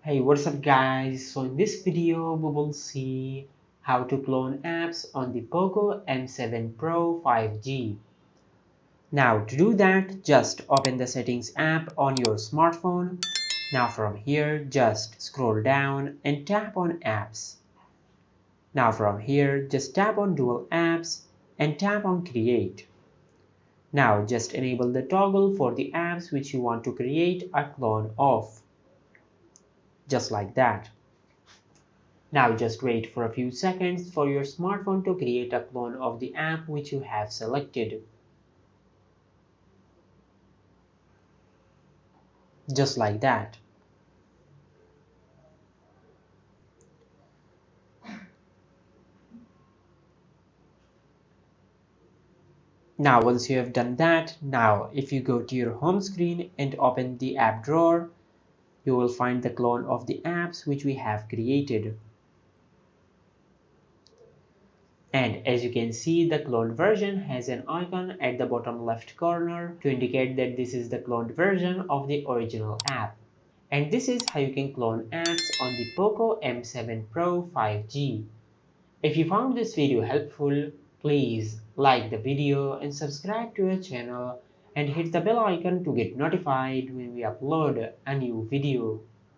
Hey, what's up guys? So in this video we will see how to clone apps on the Poco M7 Pro 5G. Now to do that, just open the settings app on your smartphone. Now from here, just scroll down and tap on apps. Now from here, just tap on dual apps and tap on create. Now just enable the toggle for the apps which you want to create a clone of. Just like that. Now just wait for a few seconds for your smartphone to create a clone of the app which you have selected. Just like that. Now once you have done that, now if you go to your home screen and open the app drawer, you will find the clone of the apps which we have created. And as you can see, the cloned version has an icon at the bottom left corner to indicate that this is the cloned version of the original app. And this is how you can clone apps on the Poco M7 Pro 5G. If you found this video helpful, please like the video and subscribe to our channel and hit the bell icon to get notified when we upload a new video.